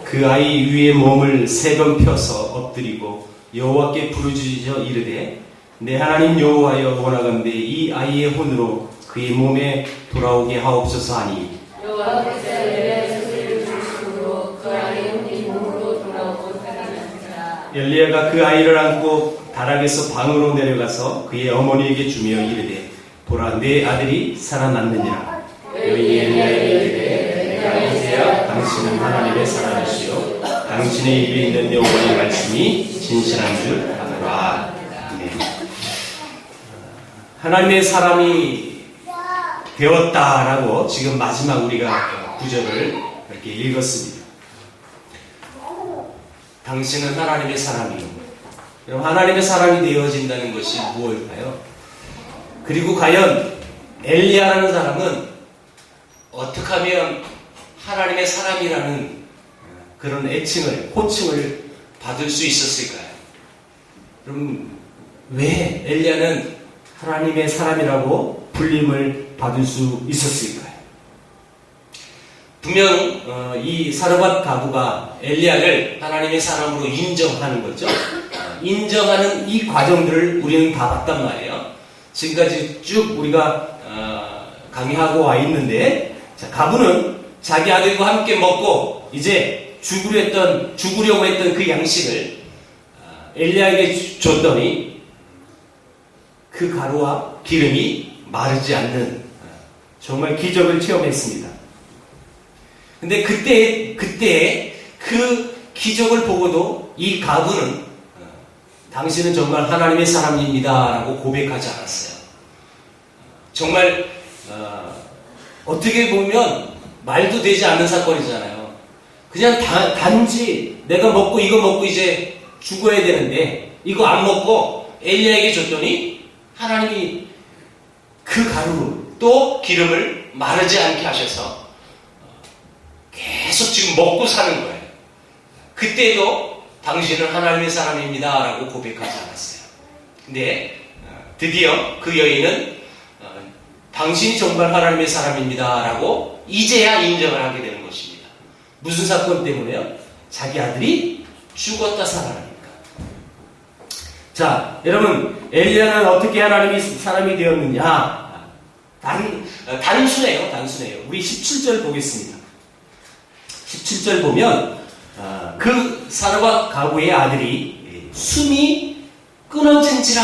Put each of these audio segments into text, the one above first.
그 아이 위에 몸을 3번 펴서 엎드리고 여호와께 부르짖어 이르되 내 하나님 여호와여 원하건대 이 아이의 혼으로 그의 몸에 돌아오게 하옵소서 하니 여호와께서 엘리야의 소리를 들으심으로 그 아이의 혼이 몸으로 돌아오고 살아났더라. 엘리야가 그 아이를 안고 다락에서 방으로 내려가서 그의 어머니에게 주며 이르되 보라 내 아들이 살아났느니라. 여인이 엘리야에게 이르되 내가 보세요 당신은 하나님의 사람이시요 당신의 입에 있는 여호와의 말씀이 진실한 줄 아노라. 네. 하나님의 사람이 되었다라고 지금 마지막 우리가 구절을 이렇게 읽었습니다. 당신은 하나님의 사람이요. 여러분 하나님의 사람이 되어진다는 것이 무엇일까요? 그리고 과연 엘리야라는 사람은 어떻게 하면 하나님의 사람이라는 그런 애칭을, 호칭을 받을 수 있었을까요? 그럼 왜 엘리야는 하나님의 사람이라고 불림을 받을 수 있었을까요? 분명 이 사르밧 가부가 엘리야를 하나님의 사람으로 인정하는 거죠. 인정하는 이 과정들을 우리는 다 봤단 말이에요. 지금까지 쭉 우리가 강의하고 와 있는데, 자, 가부는 자기 아들과 함께 먹고 이제 죽으려고 했던 그 양식을 엘리야에게 줬더니 그 가루와 기름이 마르지 않는 정말 기적을 체험했습니다. 근데 그때 그 기적을 보고도 이 가부는 당신은 정말 하나님의 사람입니다 라고 고백하지 않았어요. 정말 어떻게 보면 말도 되지 않는 사건이잖아요. 그냥 단지 내가 이거 먹고 이제 죽어야 되는데 이거 안 먹고 엘리야에게 줬더니 하나님이 그 가루로 또 기름을 마르지 않게 하셔서 계속 지금 먹고 사는 거예요. 그때도 당신은 하나님의 사람입니다 라고 고백하지 않았어요. 근데 드디어 그 여인은 당신이 정말 하나님의 사람입니다 라고 이제야 인정을 하게 되는 것입니다. 무슨 사건 때문에요? 자기 아들이 죽었다 살아나니까. 자, 여러분 엘리야는 어떻게 하나님의 사람이 되었느냐? 단순해요. 우리 17절 보겠습니다. 17절 보면 그 사르밧 가부의 아들이 숨이 끊어진지라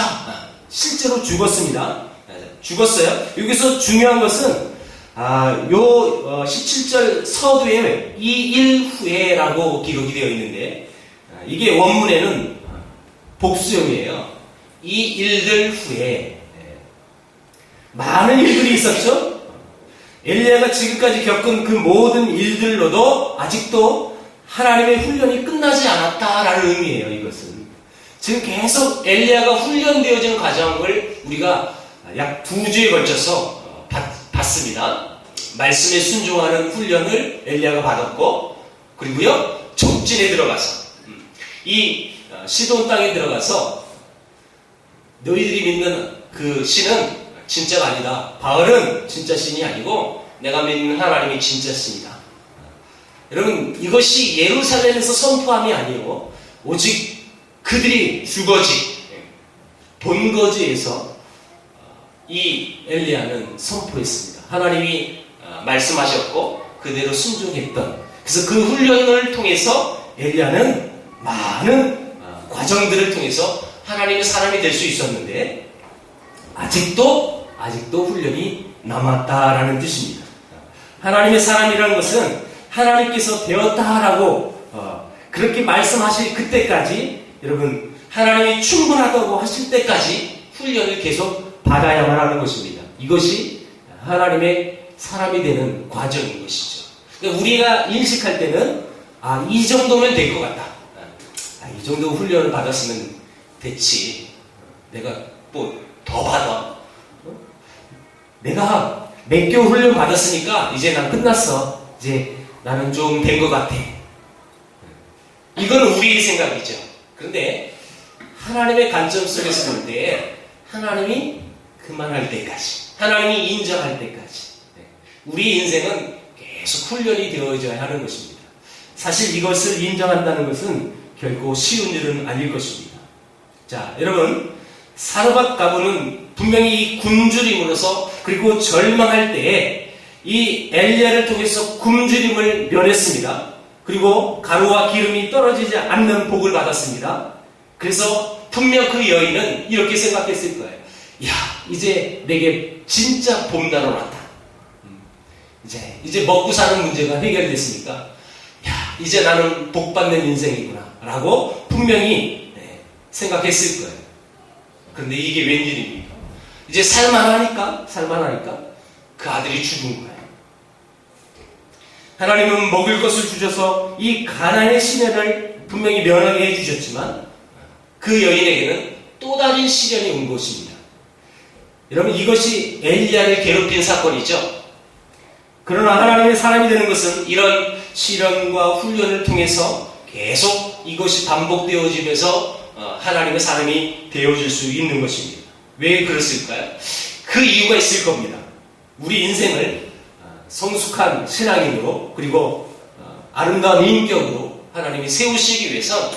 실제로 죽었습니다. 죽었어요. 여기서 중요한 것은 17절 서두에 이 일 후에라고 기록이 되어 있는데 이게 원문에는 복수형이에요. 이 일들 후에 많은 일들이 있었죠. 엘리야가 지금까지 겪은 그 모든 일들로도 아직도 하나님의 훈련이 끝나지 않았다라는 의미예요. 이것은 지금 계속 엘리야가 훈련되어지는 과정을 우리가 약 2주에 걸쳐서 봤습니다. 말씀에 순종하는 훈련을 엘리야가 받았고, 그리고요 적진에 들어가서 이 시돈 땅에 들어가서 너희들이 믿는 그 신은 진짜가 아니다. 바알은 진짜 신이 아니고 내가 믿는 하나님이 진짜 신이다. 여러분 이것이 예루살렘에서 선포함이 아니고 오직 그들이 주거지 본거지에서 이 엘리야는 선포했습니다. 하나님이 말씀하셨고 그대로 순종했던, 그래서 그 훈련을 통해서 엘리야는 많은 과정들을 통해서 하나님의 사람이 될 수 있었는데 아직도 훈련이 남았다라는 뜻입니다. 하나님의 사람이라는 것은 하나님께서 되었다라고 그렇게 말씀하실 그때까지, 여러분 하나님이 충분하다고 하실 때까지 훈련을 계속 받아야만 하는 것입니다. 이것이 하나님의 사람이 되는 과정인 것이죠. 그러니까 우리가 인식할 때는 이 정도면 될 것 같다. 이 정도 훈련을 받았으면 됐지. 내가 뭐 더 받아. 내가 몇 개월 훈련 받았으니까 이제 난 끝났어. 이제 나는 좀 된 것 같아. 이건 우리의 생각이죠. 그런데 하나님의 관점 속에서 볼 때 하나님이 그만할 때까지, 하나님이 인정할 때까지 우리 인생은 계속 훈련이 되어져야 하는 것입니다. 사실 이것을 인정한다는 것은 결코 쉬운 일은 아닐 것입니다. 자, 여러분, 사르밧 가부는 분명히 이 굶주림으로서 그리고 절망할 때에 이 엘리야를 통해서 굶주림을 면했습니다. 그리고 가루와 기름이 떨어지지 않는 복을 받았습니다. 그래서 분명 그 여인은 이렇게 생각했을 거예요. 야, 이제 내게 진짜 봄나러 왔다. 이제 먹고 사는 문제가 해결됐으니까 야, 이제 나는 복받는 인생이구나 라고 분명히 생각했을 거예요. 그런데 이게 웬일입니까? 이제 살만하니까 그 아들이 죽은 거예요. 하나님은 먹을 것을 주셔서 이 가난의 시련을 분명히 면하게 해주셨지만 그 여인에게는 또 다른 시련이 온 것입니다. 여러분, 이것이 엘리야를 괴롭힌 사건이죠. 그러나 하나님의 사람이 되는 것은 이런 시련과 훈련을 통해서 계속 이것이 반복되어지면서 하나님의 사람이 되어질 수 있는 것입니다. 왜 그랬을까요? 그 이유가 있을 겁니다. 우리 인생을 성숙한 신앙인으로 그리고 아름다운 인격으로 하나님이 세우시기 위해서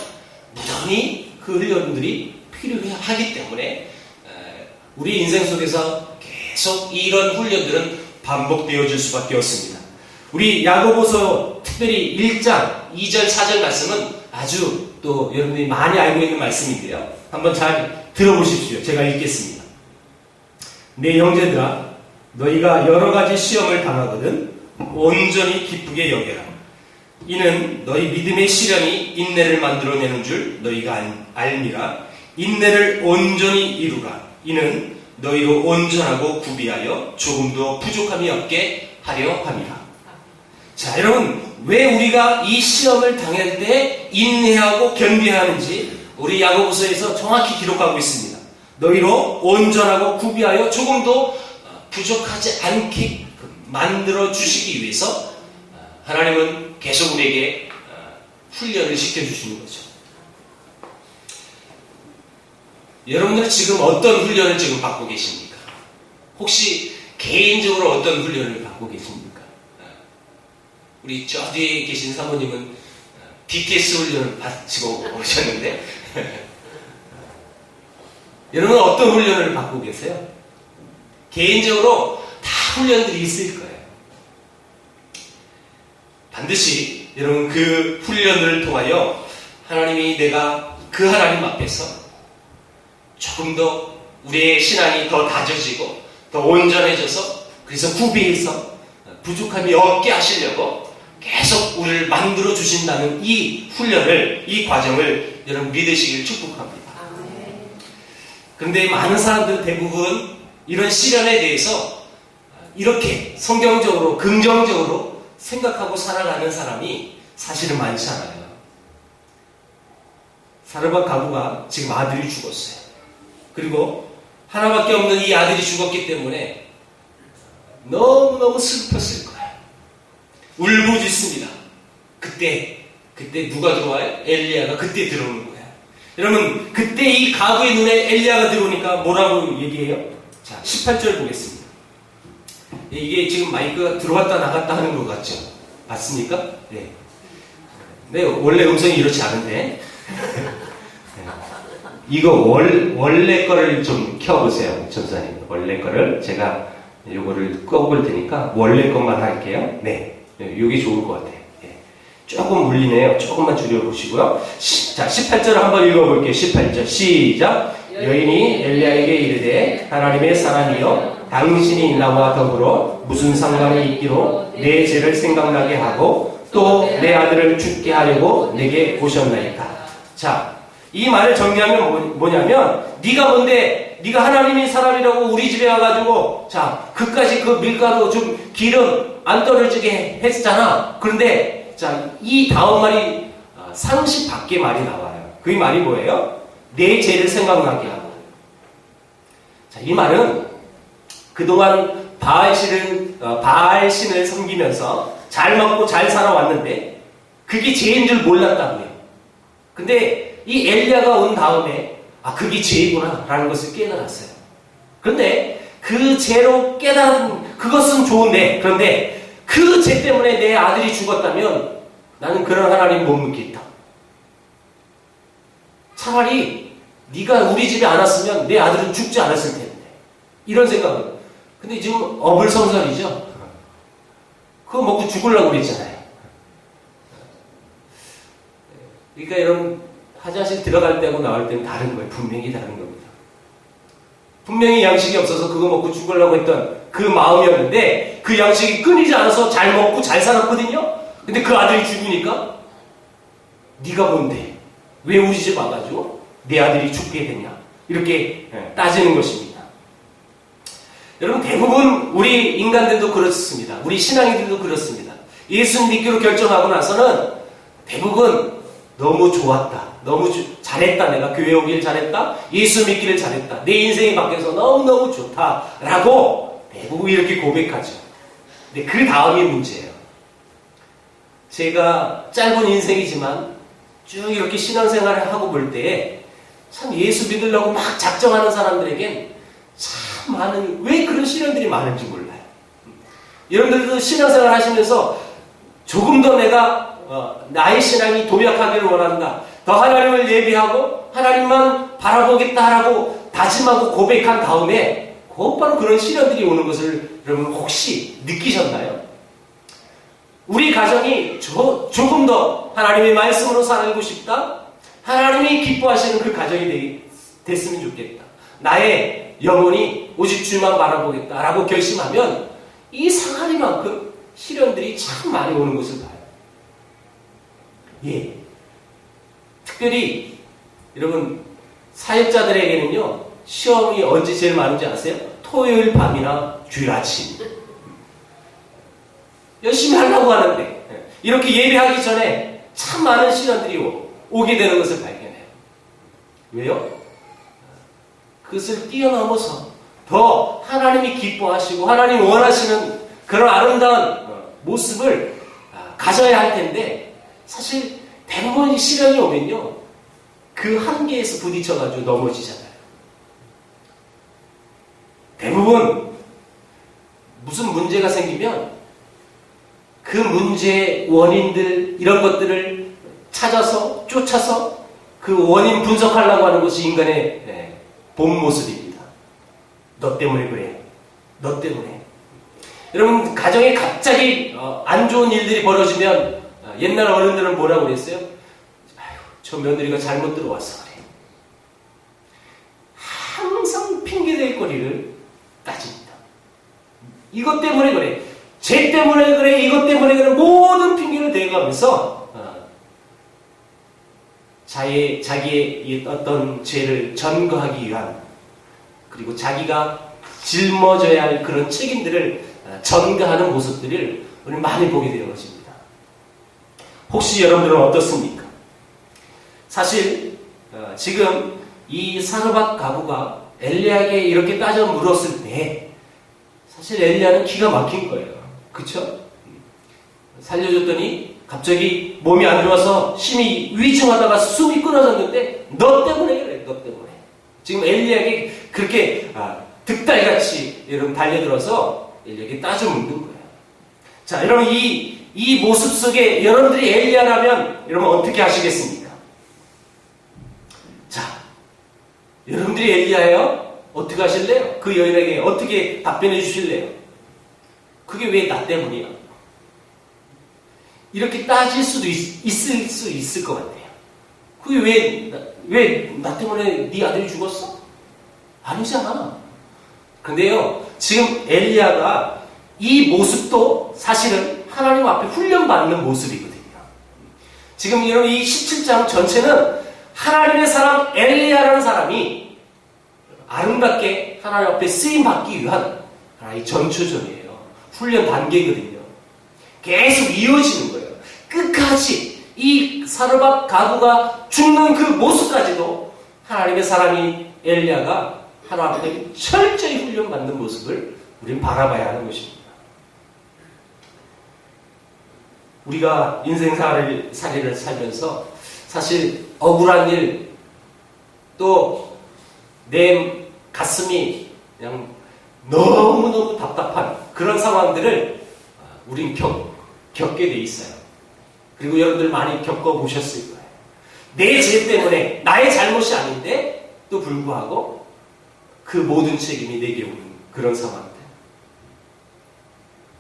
무던히 그 훈련들이 필요하기 때문에 우리 인생 속에서 계속 이런 훈련들은 반복되어질 수밖에 없습니다. 우리 야고보서 특별히 1장 2절 4절 말씀은 아주 또 여러분들이 많이 알고 있는 말씀인데요. 한번 잘 들어보십시오. 제가 읽겠습니다. 내 형제들아, 너희가 여러 가지 시험을 당하거든 온전히 기쁘게 여겨라. 이는 너희 믿음의 시련이 인내를 만들어내는 줄 너희가 알미라. 인내를 온전히 이루라. 이는 너희로 온전하고 구비하여 조금도 부족함이 없게 하려 함이라. 자, 여러분, 왜 우리가 이 시험을 당할 때 인내하고 견뎌야 하는지 우리 야고보서에서 정확히 기록하고 있습니다. 너희로 온전하고 구비하여 조금도 부족하지 않게 만들어 주시기 위해서 하나님은 계속 우리에게 훈련을 시켜주시는 거죠. 여러분들은 지금 어떤 훈련을 지금 받고 계십니까? 혹시 개인적으로 어떤 훈련을 받고 계십니까? 우리 저 뒤에 계신 사모님은 BTS 훈련을 받치고 오셨는데 여러분은 어떤 훈련을 받고 계세요? 개인적으로 다 훈련들이 있을 거예요. 반드시 여러분 그 훈련을 통하여 하나님이 내가 그 하나님 앞에서 조금 더 우리의 신앙이 더 다져지고 더 온전해져서 그래서 구비해서 부족함이 없게 하시려고 계속 우리를 만들어 주신다는 이 훈련을, 이 과정을 여러분 믿으시길 축복합니다. 그런데 많은 사람들은 대부분 이런 시련에 대해서 이렇게 성경적으로 긍정적으로 생각하고 살아가는 사람이 사실은 많지 않아요. 사르밧 가부가 지금 아들이 죽었어요. 그리고 하나밖에 없는 이 아들이 죽었기 때문에 너무너무 슬펐을 거예요. 울부짖습니다. 그때 누가 들어와요? 엘리야가 그때 들어오는 거예요. 여러분, 그때 이 가부의 눈에 엘리야가 들어오니까 뭐라고 얘기해요? 자, 18절 보겠습니다. 이게 지금 마이크가 들어왔다 나갔다 하는 것 같죠? 맞습니까? 네. 네, 원래 음성이 이렇지 않은데. 이거 원래 거를 좀 켜보세요, 전사님. 원래 거를 제가 요거를 꺼볼 테니까 원래 것만 할게요. 네, 요게 좋을 것 같아요. 네. 조금 울리네요. 조금만 줄여보시고요. 자, 18절을 한번 읽어볼게요. 18절 시작. 여인이 엘리야에게 이르되 하나님의 사람이여 당신이 나와 더불어 무슨 상관이 있기로 내 죄를 생각나게 하고 또 내 아들을 죽게 하려고 내게 오셨나이까. 자, 이 말을 정리하면 뭐냐면 네가 뭔데 네가 하나님의 사람이라고 우리 집에 와가지고 자 그까지 그 밀가루 좀 기름 안 떨어지게 했잖아. 그런데 자 이 다음 말이 상식 밖의 말이 나와요. 그 말이 뭐예요? 내 죄를 생각나게 하고. 자, 이 말은 그동안 바알신을 섬기면서 잘 먹고 잘 살아왔는데 그게 죄인 줄 몰랐다고요. 근데 이 엘리야가 온 다음에 그게 죄구나 라는 것을 깨달았어요. 그런데 그 죄로 깨달은 그것은 좋은데 그런데 그 죄 때문에 내 아들이 죽었다면 나는 그런 하나님 못 믿겠다. 차라리 네가 우리 집에 안 왔으면 내 아들은 죽지 않았을 텐데. 이런 생각은. 근데 지금 어불성설이죠. 그거 먹고 죽으려고 그랬잖아요. 그러니까 여러분, 화장실 들어갈 때하고 나올 때는 다른 거예요. 분명히 다른 겁니다. 분명히 양식이 없어서 그거 먹고 죽으려고 했던 그 마음이었는데 그 양식이 끊이지 않아서 잘 먹고 잘 살았거든요. 근데 그 아들이 죽으니까 네가 뭔데? 왜 우리 집 와가지고 내 아들이 죽게 되냐? 이렇게 따지는 것입니다. 여러분, 대부분 우리 인간들도 그렇습니다. 우리 신앙인들도 그렇습니다. 예수 믿기로 결정하고 나서는 대부분 너무 좋았다. 너무 잘했다. 내가 교회 오길 잘했다. 예수 믿기를 잘했다. 내 인생이 바뀌어서 너무너무 좋다. 라고 대부분 이렇게 고백하죠. 근데 그 다음이 문제예요. 제가 짧은 인생이지만 쭉 이렇게 신앙생활을 하고 볼 때에 참 예수 믿으려고 막 작정하는 사람들에겐 참 많은, 왜 그런 시련들이 많은지 몰라요. 여러분들도 신앙생활 하시면서 조금 더 내가 나의 신앙이 도약하기를 원한다. 더 하나님을 예비하고 하나님만 바라보겠다라고 다짐하고 고백한 다음에 곧바로 그런 시련들이 오는 것을 여러분 혹시 느끼셨나요? 우리 가정이 조금 더 하나님의 말씀으로 살고 싶다. 하나님이 기뻐하시는 그 가정이 됐으면 좋겠다. 나의 영혼이 오직 주만 바라보겠다라고 결심하면 이 상하리만큼 시련들이 참 많이 오는 것을 봐요. 예. 특별히 여러분, 사역자들에게는요, 시험이 언제 제일 많은지 아세요? 토요일 밤이나 주일 아침. 열심히 하려고 하는데 이렇게 예배하기 전에 참 많은 시련들이 오게 되는 것을 발견해요. 왜요? 그것을 뛰어넘어서 더 하나님이 기뻐하시고 하나님이 원하시는 그런 아름다운 모습을 가져야 할 텐데, 사실 대부분 시련이 오면요, 그 한계에서 부딪혀가지고 넘어지잖아요. 대부분 무슨 문제가 생기면 그 문제의 원인들, 이런 것들을 찾아서 쫓아서 그 원인 분석하려고 하는 것이 인간의 본 모습입니다. 너 때문에 그래. 너 때문에. 여러분, 가정에 갑자기 안 좋은 일들이 벌어지면 옛날 어른들은 뭐라고 그랬어요? 아유, 저 며느리가 잘못 들어왔어 그래. 항상 핑계댈 거리를 따집니다. 이것 때문에 그래. 쟤 때문에 그래. 이것 때문에 그래. 모든 핑계를 대가면서 자기의 어떤 죄를 전거하기 위한, 그리고 자기가 짊어져야 할 그런 책임들을 전가하는 모습들을 우리 많이 보게 되는 것입니다. 혹시 여러분들은 어떻습니까? 사실 지금 이 사르밧 가부가 엘리야에게 이렇게 따져 물었을 때 사실 엘리야는 기가 막힌 거예요. 그쵸? 살려줬더니 갑자기 몸이 안 좋아서 심히 위중하다가 숨이 끊어졌는데 너 때문에 그래. 너 때문에. 지금 엘리야에게 그렇게 득달같이 여러분 달려들어서 엘리야에게 따져 묻는 거예요. 자, 여러분, 이 모습 속에 여러분들이 엘리야라면 여러분 어떻게 하시겠습니까? 자, 여러분들이 엘리야예요? 어떻게 하실래요? 그 여인에게 어떻게 답변해 주실래요? 그게 왜 나 때문이야? 이렇게 따질 수도 있을 수 있을 것 같아요. 그게 왜 나 때문에 네 아들이 죽었어? 아니잖아. 근데요, 지금 엘리야가 이 모습도 사실은 하나님 앞에 훈련받는 모습이거든요. 지금 여러분, 이 17장 전체는 하나님의 사람 엘리야라는 사람이 아름답게 하나님 앞에 쓰임받기 위한 하나의 전초전이에요. 훈련 단계거든요. 계속 이어지는 거예요. 끝까지 이 사르밧 가부가 죽는 그 모습까지도 하나님의 사람이 엘리야가 하나님 앞에 철저히 훈련받는 모습을 우리는 바라봐야 하는 것입니다. 우리가 인생살이를 살면서 사실 억울한 일, 또 내 가슴이 그냥 너무너무 답답한 그런 상황들을 우린 겪게 돼 있어요. 그리고 여러분들 많이 겪어보셨을 거예요. 내 죄 때문에 나의 잘못이 아닌데 또 불구하고 그 모든 책임이 내게 오는 그런 상황들.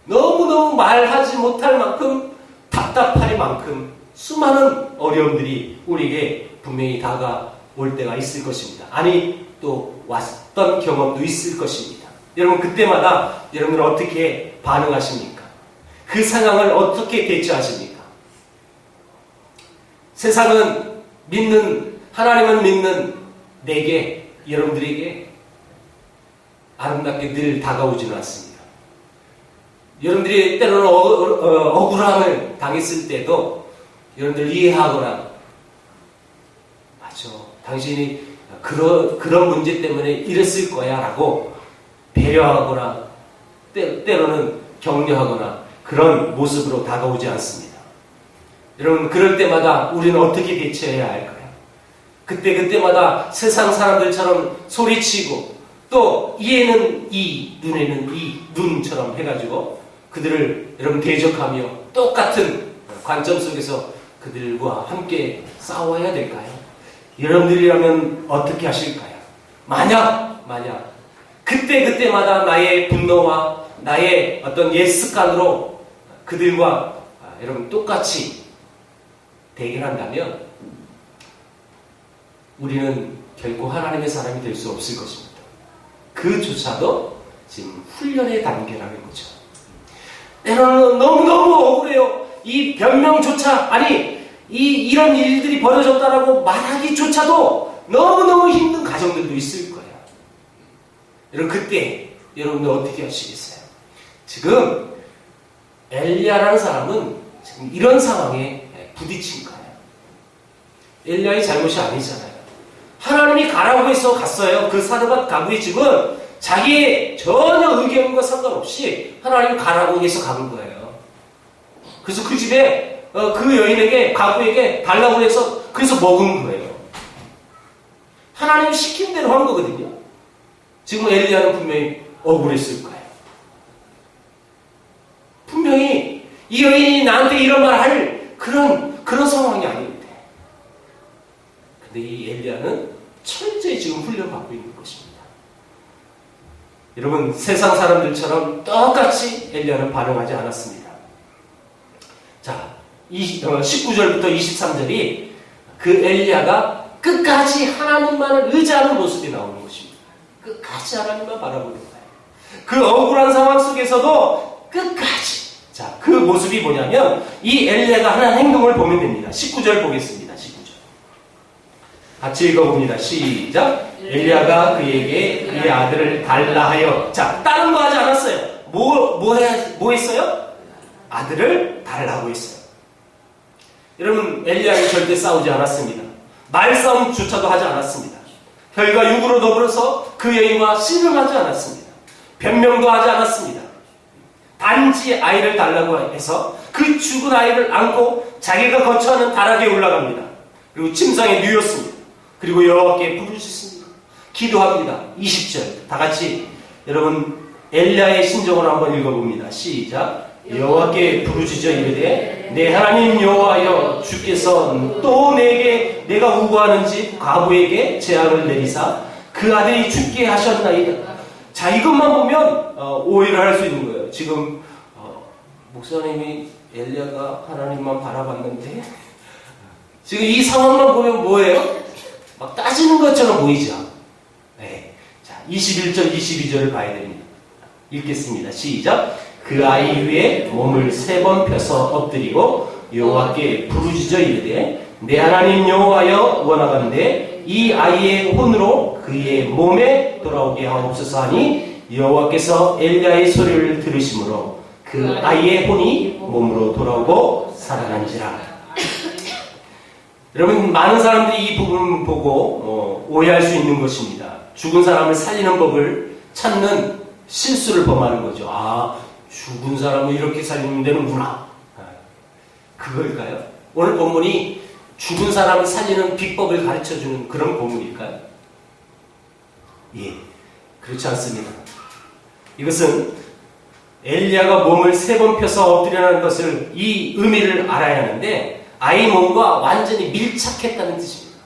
너무너무 말하지 못할 만큼 답답할 만큼 수많은 어려움들이 우리에게 분명히 다가올 때가 있을 것입니다. 아니 또 왔던 경험도 있을 것입니다. 여러분 그때마다 여러분은 어떻게 반응하십니까? 그 상황을 어떻게 대처하십니까? 세상은 믿는 하나님을 믿는 내게 여러분들에게 아름답게 늘 다가오지는 않습니다. 여러분들이 때로는 억울함을 당했을 때도 여러분들 이해하거나 맞아 당신이 그런 문제 때문에 이랬을 거야 라고 배려하거나 때로는 격려하거나 그런 모습으로 다가오지 않습니다. 여러분 그럴 때마다 우리는 어떻게 대처해야 할까요? 그때마다 세상 사람들처럼 소리치고 또 이에는 이, 눈에는 이, 눈처럼 해가지고 그들을 여러분 대적하며 똑같은 관점 속에서 그들과 함께 싸워야 될까요? 여러분들이라면 어떻게 하실까요? 만약 그때마다 나의 분노와 나의 어떤 옛 습관으로 그들과 여러분 똑같이 대결한다면 우리는 결코 하나님의 사람이 될 수 없을 것입니다. 그조차도 지금 훈련의 단계라는 거죠. 때로는 너무너무 억울해요. 이 변명조차 이런 일들이 벌어졌다라고 말하기조차도 너무너무 힘든 가정들도 있을 거예요. 여러분 그때 여러분들 어떻게 하시겠어요? 지금 엘리야라는 사람은 지금 이런 상황에 부딪힌 거예요. 엘리야의 잘못이 아니잖아요. 하나님이 가라고 해서 갔어요. 그 사르밧 가부의 집은 자기의 전혀 의견과 상관없이 하나님이 가라고 해서 간 거예요. 그래서 그 집에 그 여인에게 가부에게 달라고 해서 그래서 먹은 거예요. 하나님이 시킨 대로 한 거거든요. 지금 엘리야는 분명히 억울했을 거예요. 분명히 이 여인이 나한테 이런 말 할 그런 상황이 아닌데. 근데 이 엘리야는 철저히 지금 훈련받고 있는 것입니다. 여러분 세상 사람들처럼 똑같이 엘리야는 반응하지 않았습니다. 자, 19절부터 23절이 그 엘리야가 끝까지 하나님만을 의지하는 모습이 나오는 것입니다. 끝까지 하나님만 바라보는 거예요. 그 억울한 상황 속에서도 끝까지. 자, 그 모습이 뭐냐면 이 엘리야가 하는 행동을 보면 됩니다. 19절 보겠습니다. 19절. 같이 읽어봅니다. 시작. 엘리야가 그에게 그의 아들을 달라 하여. 자, 다른 거 하지 않았어요. 뭐 했어요? 아들을 달라고 했어요. 여러분 엘리야는 절대 싸우지 않았습니다. 말싸움조차도 하지 않았습니다. 혈과 육으로 더불어서 그 여인과 씨름하지 않았습니다. 변명도 하지 않았습니다. 단지 아이를 달라고 해서 그 죽은 아이를 안고 자기가 거처하는 다락에 올라갑니다. 그리고 침상에 누웠습니다. 그리고 여호와께 부르짖습니다. 기도합니다. 20절 다 같이 여러분 엘리야의 신정을 한번 읽어봅니다. 시작. 여호와께 부르짖어 이르되 내 하나님 여호와여 주께서 또 내가 우고하는지 과부에게 재앙을 내리사 그 아들이 죽게 하셨나이다. 자, 이것만 보면 오해를 할 수 있는 거예요. 지금 목사님이 엘리야가 하나님만 바라봤는데 지금 이 상황만 보면 뭐예요? 막 따지는 것처럼 보이죠. 네. 자, 21절 22절을 봐야 됩니다. 읽겠습니다. 시작. 그 아이 위에 몸을 3번 펴서 엎드리고 여호와께 부르짖어 이르되 내 하나님 여호와여 원하건대 이 아이의 혼으로 그의 몸에 돌아오게 하옵소서 하니 여호와께서 엘리야의 소리를 들으심으로 그 아이의 혼이 몸으로 돌아오고 살아난지라. 여러분 많은 사람들이 이 부분을 보고 오해할 수 있는 것입니다. 죽은 사람을 살리는 법을 찾는 실수를 범하는 거죠. 아, 죽은 사람을 이렇게 살리면 되는구나. 그걸까요? 오늘 본문이 죽은 사람을 살리는 비법을 가르쳐주는 그런 본문일까요? 예, 그렇지 않습니다. 이것은 엘리야가 몸을 3번 펴서 엎드리라는 것을 이 의미를 알아야 하는데 아이 몸과 완전히 밀착했다는 뜻입니다.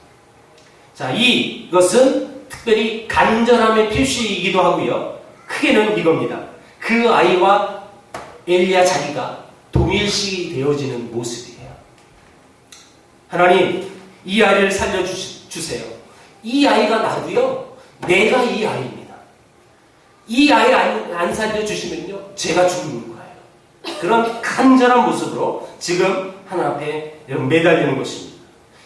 자, 이것은 특별히 간절함의 표시이기도 하고요. 크게는 이겁니다. 그 아이와 엘리야 자기가 동일시 되어지는 모습이에요. 하나님, 이 아이를 살려주세요. 이 아이가 나도요, 내가 이 아이입니다. 이 아이를 안 살려주시면요, 제가 죽는 거예요. 그런 간절한 모습으로 지금 하나님 앞에 매달리는 것입니다.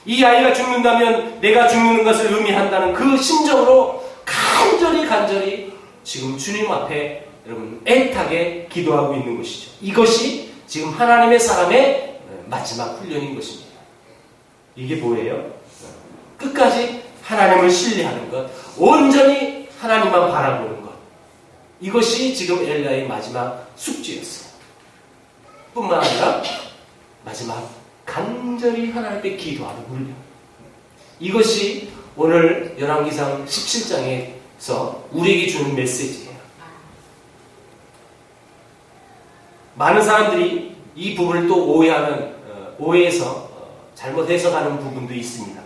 이 아이가 죽는다면 내가 죽는 것을 의미한다는 그 심정으로 간절히 지금 주님 앞에 여러분 애타게 기도하고 있는 것이죠. 이것이 지금 하나님의 사람의 마지막 훈련인 것입니다. 이게 뭐예요? 끝까지 하나님을 신뢰하는 것, 온전히 하나님만 바라보는 것. 이것이 지금 엘리야의 마지막 숙제였어요. 뿐만 아니라 마지막 간절히 하나님 앞에 기도하는 훈련. 이것이 오늘 열왕기상 17장에서 우리에게 주는 메시지예요. 많은 사람들이 이 부분을 또 오해해서 잘못 해석하는 부분도 있습니다.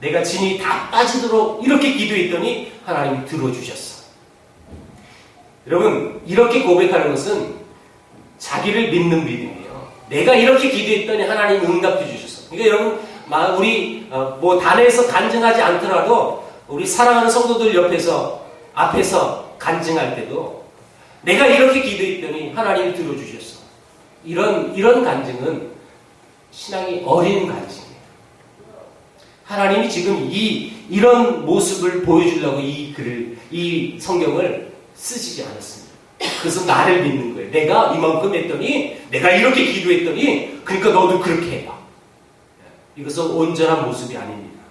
내가 진이 다 빠지도록 이렇게 기도했더니 하나님이 들어주셨어. 여러분, 이렇게 고백하는 것은 자기를 믿는 믿음이에요. 내가 이렇게 기도했더니 하나님이 응답해 주셨어. 그러니까 여러분, 우리 단에서 간증하지 않더라도 우리 사랑하는 성도들 앞에서 간증할 때도 내가 이렇게 기도했더니 하나님이 들어주셨어. 이런 간증은 신앙이 어린 간증이에요. 하나님이 지금 이런 모습을 보여주려고 이 성경을 쓰시지 않았습니다. 그래서 나를 믿는 거예요. 내가 이만큼 했더니, 내가 이렇게 기도했더니, 그러니까 너도 그렇게 해봐. 이것은 온전한 모습이 아닙니다.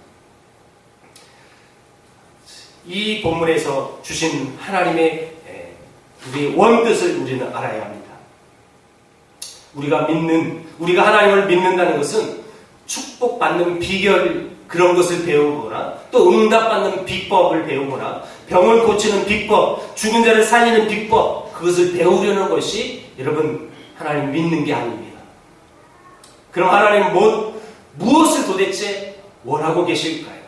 이 본문에서 주신 하나님의 우리의 원뜻을 우리는 알아야 합니다. 우리가 하나님을 믿는다는 것은 축복받는 비결, 그런 것을 배우거나 또 응답받는 비법을 배우거나 병을 고치는 비법, 죽은 자를 살리는 비법, 그것을 배우려는 것이 여러분 하나님 믿는 게 아닙니다. 그럼 하나님은 무엇을 도대체 원하고 계실까요?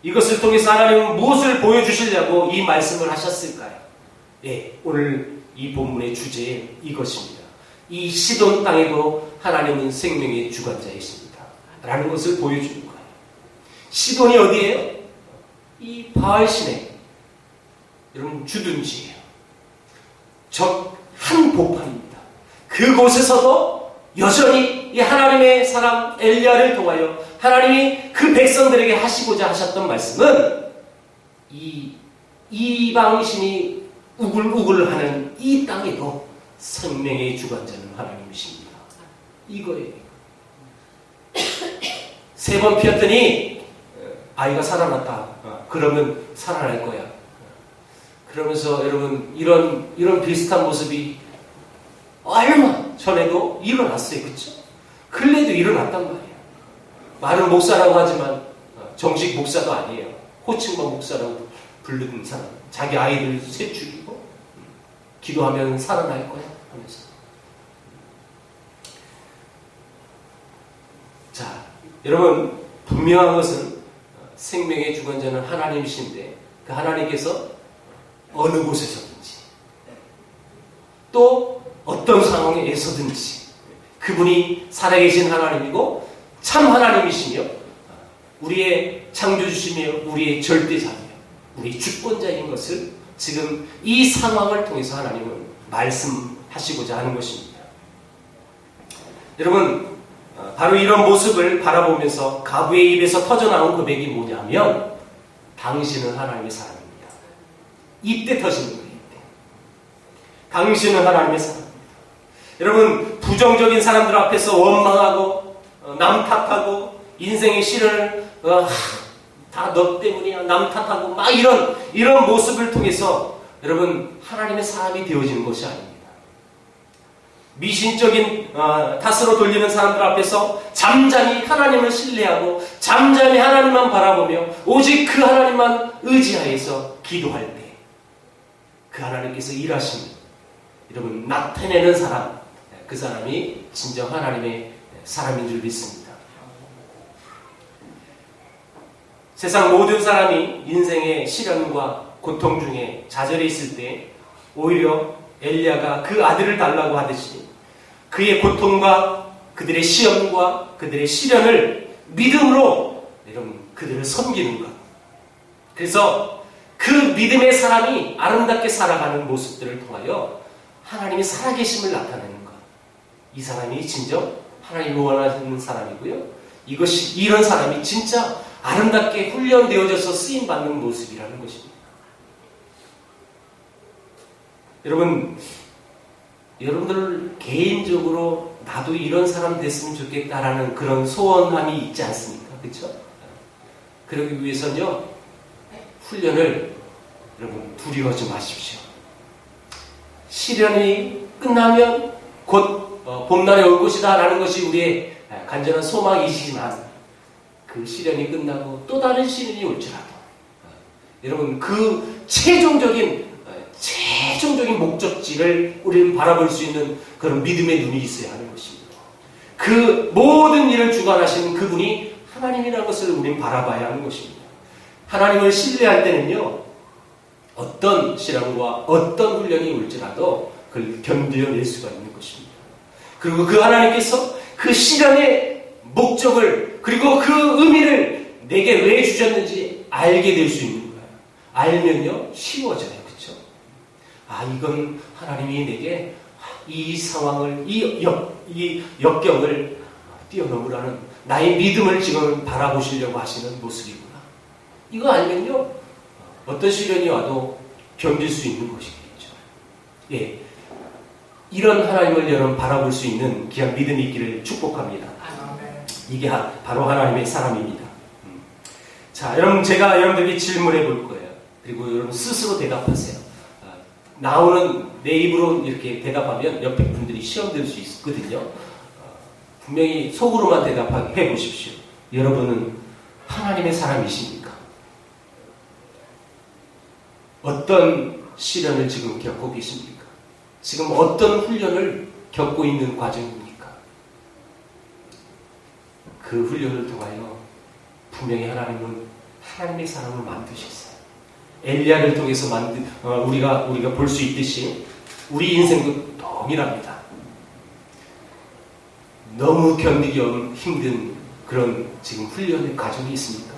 이것을 통해서 하나님은 무엇을 보여주시려고 이 말씀을 하셨을까요? 네, 오늘 이 본문의 주제는 이것입니다. 이 시돈 땅에도 하나님은 생명의 주관자이십니다. 라는 것을 보여주는 거예요. 시돈이 어디예요? 이 바알신의 여러분 주둔지예요. 한 보판입니다. 그곳에서도 여전히 이 하나님의 사람 엘리야를 통하여 하나님이 그 백성들에게 하시고자 하셨던 말씀은 이 이방신이 우글우글하는 이 땅에도 생명의 주관자는 하나님이십니다. 이거예요. 3번 피었더니 아이가 살아났다. 그러면 살아날 거야. 그러면서 여러분 이런 비슷한 모습이 얼마 전에도 일어났어요. 그렇죠? 근래도 일어났단 말이에요. 말은 목사라고 하지만 정식 목사도 아니에요. 호칭과 목사라고 부르는 사람. 자기 아이들 셋 죽이고 기도하면 살아날 거야 하면서. 자, 여러분 분명한 것은 생명의 주관자는 하나님이신데 그 하나님께서 어느 곳에서든지 또 어떤 상황에서든지 그분이 살아계신 하나님이고 참 하나님이시며 우리의 창조주시며 우리의 절대자며 우리 주권자인 것을 지금 이 상황을 통해서 하나님은 말씀하시고자 하는 것입니다. 여러분 바로 이런 모습을 바라보면서 가부의 입에서 터져나온 고백이 뭐냐면 당신은 하나님의 사람입니다. 이때 터지는 거예요. 이때. 당신은 하나님의 사람입니다. 여러분 부정적인 사람들 앞에서 원망하고 남 탓하고 인생의 실을 다 너 때문이야 남 탓하고 막 이런 모습을 통해서 여러분 하나님의 사람이 되어지는 것이 아닙니다. 미신적인 탓으로 돌리는 사람들 앞에서 잠잠히 하나님을 신뢰하고 잠잠히 하나님만 바라보며 오직 그 하나님만 의지하여서 기도할 때 그 하나님께서 일하십니다. 여러분 나타내는 사람, 그 사람이 진정 하나님의 사람인 줄 믿습니다. 세상 모든 사람이 인생의 시련과 고통 중에 좌절해 있을 때 오히려 엘리야가 그 아들을 달라고 하듯이 그의 고통과 그들의 시험과 그들의 시련을 믿음으로 여러분 그들을 섬기는 것. 그래서 그 믿음의 사람이 아름답게 살아가는 모습들을 통하여 하나님의 살아계심을 나타내는 것. 이 사람이 진정 하나님을 원하는 사람이고요. 이런 사람이 진짜 아름답게 훈련되어져서 쓰임받는 모습이라는 것입니다. 여러분들 개인적으로 나도 이런 사람 됐으면 좋겠다라는 그런 소원함이 있지 않습니까? 그렇죠? 그러기 위해서는요, 훈련을 여러분 두려워하지 마십시오. 시련이 끝나면 곧 봄날이 올 것이다 라는 것이 우리의 간절한 소망이시지만 그 시련이 끝나고 또 다른 시련이 올지라도 여러분 그 최종적인 목적지를 우리는 바라볼 수 있는 그런 믿음의 눈이 있어야 하는 것입니다. 그 모든 일을 주관하시는 그분이 하나님이라는 것을 우리는 바라봐야 하는 것입니다. 하나님을 신뢰할 때는요, 어떤 시련과 어떤 훈련이 올지라도 그걸 견뎌낼 수가 있는 것입니다. 그리고 그 하나님께서 그 시련의 목적을 그리고 그 의미를 내게 왜 주셨는지 알게 될 수 있는 거예요. 알면요 쉬워져요. 그렇죠? 이건 하나님이 내게 이 상황을 이 역경을 뛰어넘으라는 나의 믿음을 지금 바라보시려고 하시는 모습이구나. 이거 알면요 어떤 시련이 와도 견딜 수 있는 것이겠죠. 예, 이런 하나님을 여러분 바라볼 수 있는 귀한 믿음이 있기를 축복합니다. 이게 바로 하나님의 사람입니다. 자, 여러분 제가 여러분들에게 질문해 볼 거예요. 그리고 여러분 스스로 대답하세요. 나오는 내 입으로 이렇게 대답하면 옆에 분들이 시험 될 수 있거든요. 분명히 속으로만 대답해 보십시오. 여러분은 하나님의 사람이십니까? 어떤 시련을 지금 겪고 계십니까? 지금 어떤 훈련을 겪고 있는 과정입니까? 그 훈련을 통하여 분명히 하나님은 하나님의 사람을 만드셨어요. 엘리야를 통해서 우리가 볼 수 있듯이 우리 인생도 동일합니다. 너무 견디기 힘든 그런 지금 훈련의 과정이 있습니까?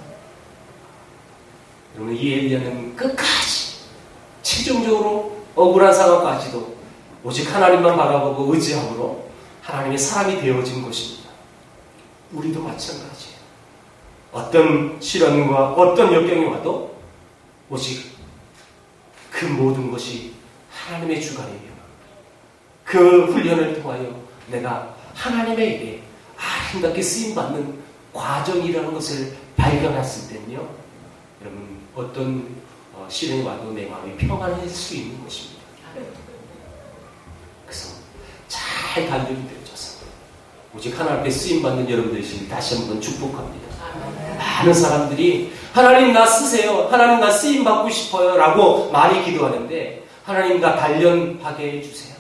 여러분 이 엘리야는 끝까지 최종적으로 억울한 상황까지도 오직 하나님만 바라보고 의지함으로 하나님의 사람이 되어진 것입니다. 우리도 마찬가지예요. 어떤 시련과 어떤 역경이 와도 오직 그 모든 것이 하나님의 주관이며 그 훈련을 통하여 내가 하나님에게 아름답게 쓰임받는 과정이라는 것을 발견했을 때는요, 여러분 어떤 시련이 와도 내 마음이 평안해질 수 있는 것입니다. 그래서 잘 단련이 되어져서 오직 하나님께 쓰임받는 여러분들이 다시 한번 축복합니다. 많은 사람들이 하나님 나 쓰세요, 하나님 나 쓰임받고 싶어요 라고 많이 기도하는데 하나님 나 단련하게 해주세요.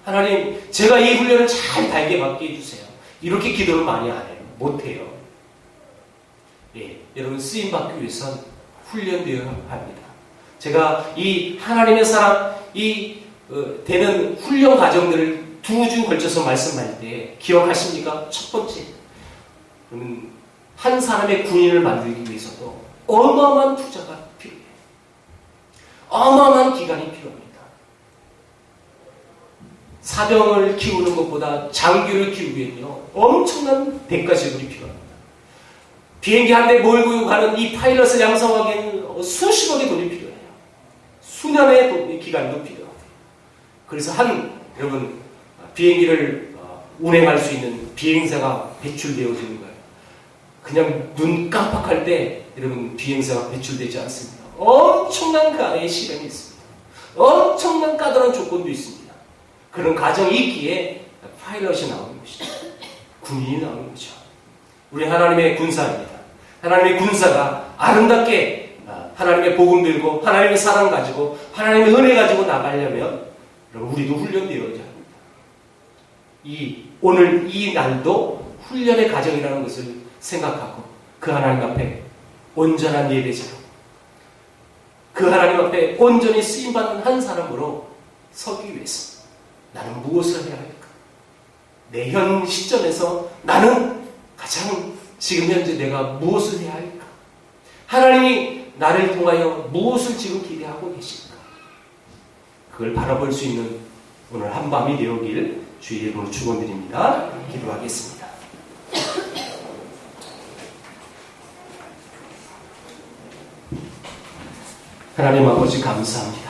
하나님 제가 이 훈련을 잘 달게 받게 해주세요. 이렇게 기도를 많이 안 해요. 못해요. 예, 여러분 쓰임받기 위해선 훈련되어야 합니다. 제가 이 하나님의 사람 되는 훈련 과정들을 두 주 걸쳐서 말씀할 때 기억하십니까? 첫 번째, 한 사람의 군인을 만들기 위해서도 어마어마한 투자가 필요해요. 어마어마한 기간이 필요합니다. 사병을 키우는 것보다 장교를 키우기에는요 엄청난 대가 지불이 필요합니다. 비행기 한 대 몰고 가는 이 파일럿을 양성하기에는 수십억의 돈이 필요해요. 수년의 기간도 필요하고요. 그래서 여러분 비행기를 운행할 수 있는 비행사가 배출되어지는 거예요. 그냥 눈 깜빡할 때 여러분 비행사가 배출되지 않습니다. 엄청난 그 안에 시련이 있습니다. 엄청난 까다로운 조건도 있습니다. 그런 과정이 있기에 파일럿이 나오는 것이죠. 군인이 나오는 거죠. 우리 하나님의 군사입니다. 하나님의 군사가 아름답게 하나님의 복음 들고 하나님의 사랑 가지고 하나님의 은혜 가지고 나가려면 여러분, 우리도 훈련되어야 합니다. 오늘 이 날도 훈련의 과정이라는 것을 생각하고 그 하나님 앞에 온전한 예배자로, 그 하나님 앞에 온전히 쓰임받는 한 사람으로 서기 위해서 나는 무엇을 해야 할까? 내 현 시점에서 나는 가장 지금 현재 내가 무엇을 해야 할까? 하나님이 나를 통하여 무엇을 지금 기대하고 계실까? 그걸 바라볼 수 있는 오늘 한밤이 되었길 주의 이름으로 축원드립니다. 기도하겠습니다. 하나님 아버지 감사합니다.